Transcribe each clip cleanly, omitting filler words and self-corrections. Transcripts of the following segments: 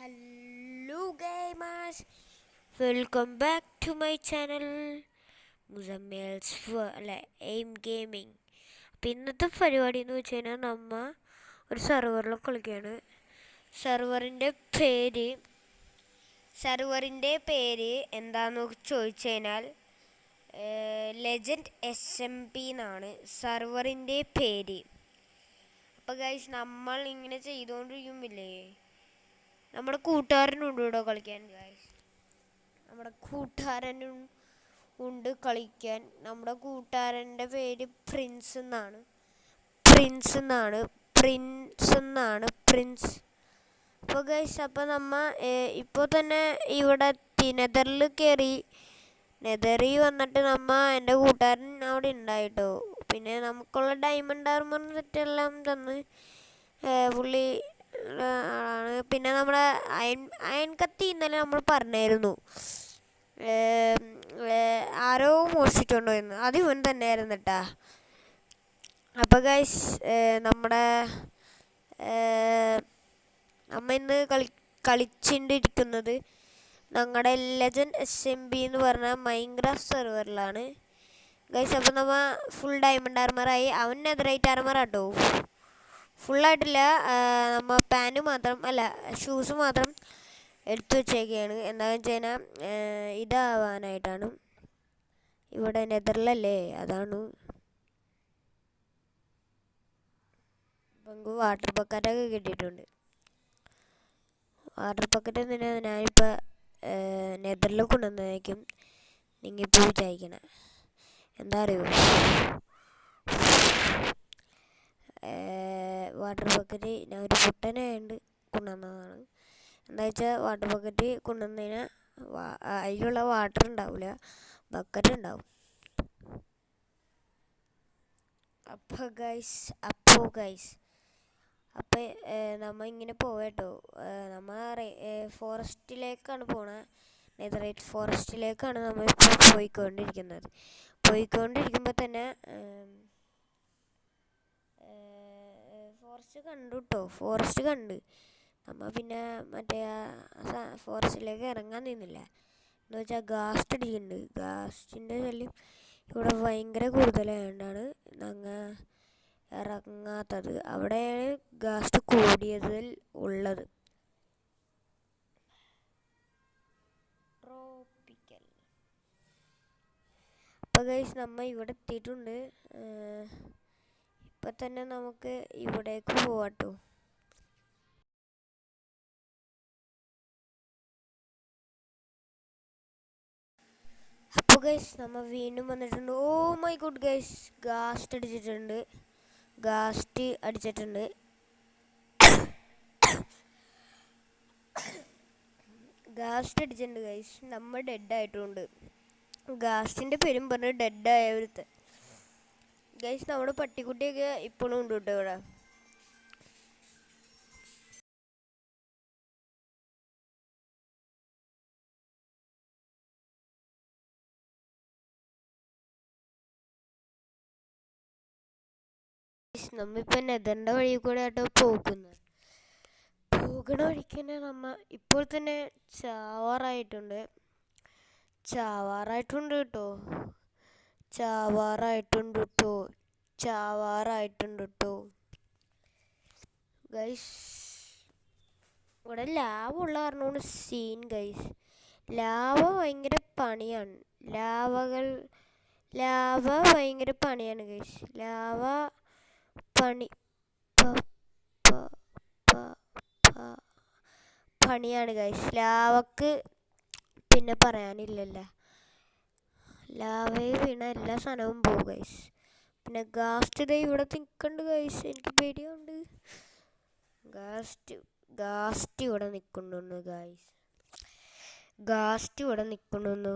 Hello gamers, welcome back to my channel Muzammel's aim gaming. അപ്പം ഇന്നത്തെ പരിപാടി എന്ന് വെച്ച് കഴിഞ്ഞാൽ ഒരു സെർവറിൽ കളിക്കുകയാണ്. സെർവറിൻ്റെ പേര് എന്താണെന്ന് ചോദിച്ചു കഴിഞ്ഞാൽ ലെജൻഡ് SMP എന്നാണ് സെർവറിൻ്റെ പേര്. അപ്പോൾ ഗൈസ് നമ്മൾ ഇങ്ങനെ ചെയ്തുകൊണ്ടിരിക്കുമ്പില്ലേ, നമ്മുടെ കൂട്ടുകാരനുണ്ട് ഇവിടെ കളിക്കാൻ ഗൈസ്. നമ്മുടെ കൂട്ടുകാരനും ഉണ്ട് കളിക്കാൻ. നമ്മുടെ കൂട്ടുകാരൻ്റെ പേര് പ്രിൻസ് എന്നാണ്. അപ്പോൾ ഗൈസ്, അപ്പോൾ ഇപ്പോൾ തന്നെ ഇവിടെ നെതറിൽ വന്നിട്ട് എൻ്റെ കൂട്ടുകാരൻ അവിടെ ഉണ്ടായിട്ടോ. പിന്നെ നമുക്കുള്ള ഡയമണ്ട് ആർമർ സെറ്റെല്ലാം തന്ന് പുള്ളി ആണ്. പിന്നെ നമ്മുടെ അയൺ കത്തി ഇന്നലെ നമ്മൾ പറഞ്ഞായിരുന്നു ആരോ മോഷിച്ചുകൊണ്ടോ എന്ന്. അത് ഇവൻ തന്നെയായിരുന്നു കേട്ടാ. അപ്പോൾ ഗൈസ്, ഇന്ന് കളിച്ചിട്ടിരിക്കുന്നത് ഞങ്ങളുടെ ലെജൻഡ് SMP എന്ന് പറഞ്ഞ മൈൻക്രാഫ്റ്റ് സെർവറിലാണ് ഗൈസ്. അപ്പോൾ ഫുൾ ഡയമണ്ട് ആർമറായി. അവൻ നെതറൈറ്റ് ആർമറാട്ടോ, ഫുള്ളായിട്ടില്ല. പാൻറ് മാത്രം, അല്ല ഷൂസ് മാത്രം എടുത്തു വെച്ചേക്കുകയാണ്. എന്താണെന്ന് വെച്ച് കഴിഞ്ഞാൽ ഇതാവാനായിട്ടാണ്. ഇവിടെ നെതറിലല്ലേ, അതാണ്. നമുക്ക് വാട്ടർ ബക്കറ്റൊക്കെ കിട്ടിയിട്ടുണ്ട്. വാട്ടർ ബക്കറ്റ് തന്നെ ഞാനിപ്പോൾ നെതറിൽ കൊണ്ടുവന്നേക്കും. നിങ്ങളിപ്പോൾ വിചാരിക്കണം എന്താ അറിയോ, വാട്ടർ ബക്കറ്റ് ഞാൻ ഒരു പൊട്ടനായതുകൊണ്ട് കൊണ്ടുവന്നതാണ്. എന്താ വെച്ചാൽ വാട്ടർ ബക്കറ്റ് കൊണ്ടുവന്നതിന് അതിലുള്ള വാട്ടർ ഉണ്ടാവില്ല, ബക്കറ്റ് ഉണ്ടാവും. അപ്പോൾ ഗൈസ് നമ്മൾ ഇങ്ങനെ പോവേട്ടോ. ഫോറസ്റ്റിലേക്കാണ് പോണത്. നെതറൈറ്റ് ഫോറസ്റ്റിലേക്കാണ് നമ്മൾ ഇപ്പോൾ പോയിക്കൊണ്ടിരിക്കുമ്പോൾ തന്നെ ഫോറസ്റ്റ് കണ്ട് നമ്മൾ പിന്നെ മറ്റേ ഫോറസ്റ്റിലേക്ക് ഇറങ്ങാൻ നിന്നില്ല. എന്ന് വെച്ചാൽ ഗാസ്റ്റ് അടിക്കുന്നുണ്ട്. ഗാസ്റ്റിൻ്റെ ശല്യം ഇവിടെ ഭയങ്കര കൂടുതലായതുകൊണ്ടാണ് ഞങ്ങൾ ഇറങ്ങാത്തത്. അവിടെയാണ് ഗാസ്റ്റ് കൂടിയതിൽ ഉള്ളത്. ട്രോപ്പിക്കൽ. അപ്പോൾ ഗൈസ്, നമ്മൾ ഇവിടെ എത്തിയിട്ടുണ്ട്. ഇപ്പം തന്നെ നമുക്ക് ഇവിടേക്ക് പോവാട്ടോ. അപ്പോൾ ഗൈസ്, നമ്മൾ വീണ്ടും വന്നിട്ടുണ്ട്. ഓ മൈ ഗുഡ് ഗൈസ്, ഗാസ്റ്റ് അടിച്ചിട്ടുണ്ട് ഗൈസ്. നമ്മൾ ഡെഡായിട്ടുണ്ട്. ഗാസ്റ്റിൻ്റെ പേരും പറഞ്ഞ് ഡെഡായവരുത്ത് ഗൈസ്. നമ്മുടെ പട്ടിക്കുട്ടിയൊക്കെ ഇപ്പോഴും ഉണ്ട് കേട്ടോ ഇവിടെ. നമ്മിപ്പോൾ നെതറിൻ്റെ വഴി കൂടെ ആട്ടോ പോകുന്ന വഴിക്ക് തന്നെ ഇപ്പോൾ തന്നെ ചാവാറായിട്ടുണ്ട് ഗൈസ്. ഇവിടെ ലാവ ഉള്ള കാരണമാണ് സീൻ ഗൈസ്. ലാവ ഭയങ്കര പണിയാണ്. ലാവ ഭയങ്കര പണിയാണ് ഗൈസ്. ലാവ പണിയാണ് ഗൈസ്. ലാവക്ക് പിന്നെ പറയാനില്ലല്ലോ. ലാവയിൽ വീണ എല്ലാ സാധനവും പോകും ഗൈസ്. പിന്നെ ഗാസ്റ്റ് ഇതേ ഇവിടെ നിൽക്കുന്നുണ്ട് ഗൈസ്. എനിക്ക് പേടിയുണ്ട്. ഗാസ്റ്റ് ഇവിടെ നിൽക്കുന്നുണ്ട് ഗൈസ്. ഗാസ്റ്റ് ഇവിടെ നിൽക്കുന്നുണ്ട്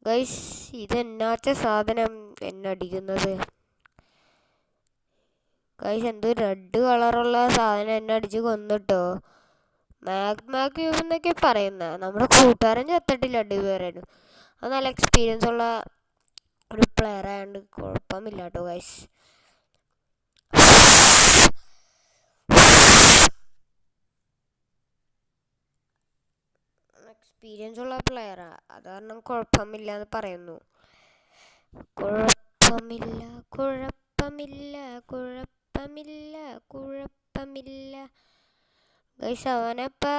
ഗൈസ്. ഇതെന്നാച്ച സാധനം എന്നടിക്കുന്നത് ഗൈസ്. എന്തോ റെഡ് കളറുള്ള സാധനം എന്നെ അടിച്ച് കൊന്നിട്ടോ. മാഗ് ക്യൂബ് എന്നൊക്കെ പറയുന്ന നമ്മുടെ കൂട്ടുകാരൻ ചത്തിട്ടില്ല ഇതുവരെ. അത് നല്ല എക്സ്പീരിയൻസ് ഉള്ള ഒരു പ്ലെയർ ആയതുകൊണ്ട് കുഴപ്പമില്ല കേട്ടോ ഗൈസ്. എക്സ്പീരിയൻസ് ഉള്ള പ്ലെയറാ, അത് കാരണം കുഴപ്പമില്ല എന്ന് പറയുന്നു. കുഴപ്പമില്ല കുഴപ്പമില്ല കുഴപ്പമില്ല കുഴപ്പമില്ല ഗൈസ്. അവനിപ്പോൾ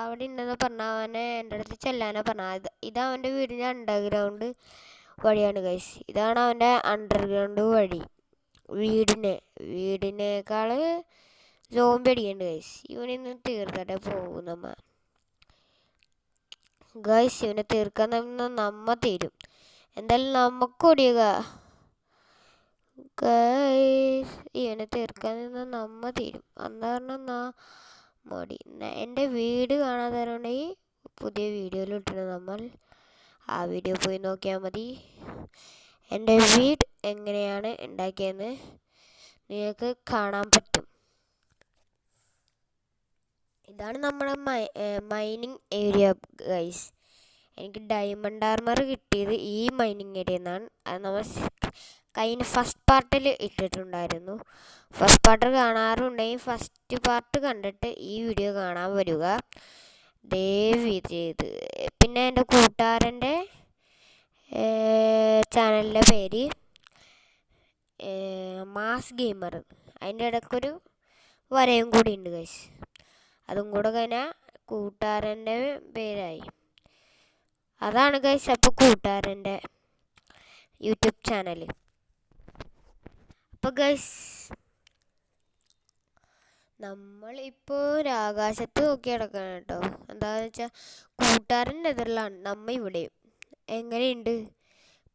അവിടെ ഉണ്ടെന്ന് പറഞ്ഞ അവനെ എൻ്റെ അടുത്ത് ചെല്ലാനാണ് പറഞ്ഞത്. ഇത് അവൻ്റെ വീടിൻ്റെ അണ്ടർഗ്രൗണ്ട് വഴിയാണ് ഗൈസ്. ഇതാണ് അവൻ്റെ അണ്ടർഗ്രൗണ്ട് വഴി. വീടിനേക്കാൾ സോംബി അടിക്കുന്നുണ്ട് ഗൈസ്. ഇവനിന്ന് തീർക്കട്ടെ പോകും നമ്മ ഗൈസ്. ഇവനെ തീർക്കാൻ നമ്മ തീരും. എന്തായാലും നമുക്ക് ഓടിയുക ഗൈസ്. ഇവനെ തീർക്കാൻ നമ്മ തീരും. എന്താ പറഞ്ഞാൽ മടി. എൻ്റെ വീട് കാണാത്തവരുണ്ടെങ്കിൽ പുതിയ വീഡിയോയിൽ ഇട്ടിട്ട് നമ്മൾ ആ വീഡിയോ പോയി നോക്കിയാൽ മതി. എൻ്റെ വീട് എങ്ങനെയാണ് ഉണ്ടാക്കിയതെന്ന് നിങ്ങൾക്ക് കാണാൻ പറ്റും. ഇതാണ് നമ്മുടെ മൈനിങ് ഏരിയ ഗൈസ്. എനിക്ക് ഡയമണ്ട് ആർമർ കിട്ടിയത് ഈ മൈനിങ് ഏരിയയിൽ നിന്നാണ്. അത് നമ്മൾ കഴിഞ്ഞ ഫസ്റ്റ് പാർട്ടിൽ ഇട്ടിട്ടുണ്ടായിരുന്നു. ഫസ്റ്റ് പാർട്ട് കാണാറുണ്ടെങ്കിൽ ഫസ്റ്റ് പാർട്ട് കണ്ടിട്ട് ഈ വീഡിയോ കാണാൻ വരിക ദയവ് ചെയ്ത്. പിന്നെ എൻ്റെ കൂട്ടുകാരൻ്റെ ചാനലിൻ്റെ പേര് മാസ് ഗെയിമർ. അതിൻ്റെ ഇടയ്ക്കൊരു വരയും കൂടി ഉണ്ട് ഗൈസ്. അതും കൂടെ കഴിഞ്ഞാൽ കൂട്ടുകാരൻ്റെ പേരായി. അതാണ് ഗൈസ് അപ്പോൾ കൂട്ടുകാരൻ്റെ യൂട്യൂബ് ചാനൽ. അപ്പോൾ ഗൈസ് നമ്മളിപ്പോൾ ആകാശത്ത് നോക്കി കിടക്കണം കേട്ടോ. എന്താണെന്ന് വെച്ചാൽ കൂട്ടുകാരൻ്റെ എതിരിലാണ് നമ്മ ഇവിടെയും. എങ്ങനെയുണ്ട്?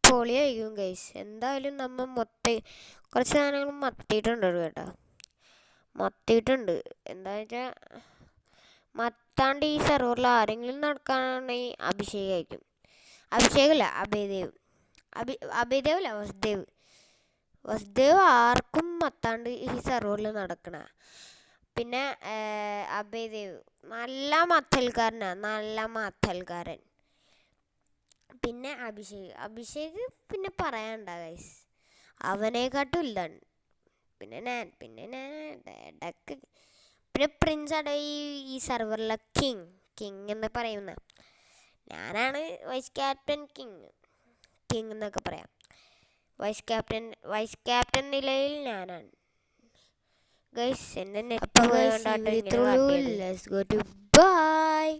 പൊളിയായിരിക്കും ഗൈസ്. എന്തായാലും നമ്മൾ കുറച്ച് സാധനങ്ങൾ മത്തിയിട്ടുണ്ട് കേട്ടോ. മത്തിയിട്ടുണ്ട്. എന്താണെന്ന് വെച്ചാൽ മത്താണ്ട് ഈ സെർവറിൽ ആരെങ്കിലും നടക്കാനാണെങ്കിൽ അഭിഷേകായിരിക്കും. അഭിഷേകല്ല, അഭയദേവ്. അഭയദേവല്ല, വസുദേവ് ആർക്കും മത്താണ്ട് ഈ സെർവറിൽ നടക്കണ. പിന്നെ അഭയദേവ് നല്ല മത്തൽക്കാരനാണ്, നല്ല മത്തൽക്കാരൻ. പിന്നെ അഭിഷേക് പിന്നെ പറയാനുണ്ട ഗൈസ്, അവനെക്കാട്ടും ഇല്ലാണ്. പിന്നെ ഞാൻ ഇടക്ക് പിന്നെ പ്രിൻസ് ആണ് ഈ സെർവറിലെ കിങ് എന്ന് പറയുന്ന. ഞാനാണ് വൈസ് ക്യാപ്റ്റൻ കിങ് എന്നൊക്കെ പറയാം. വൈസ് ക്യാപ്റ്റൻ നിലയിൽ ഞാനാണ് ഗൈസ്. എന്നെ net Let's go to bye.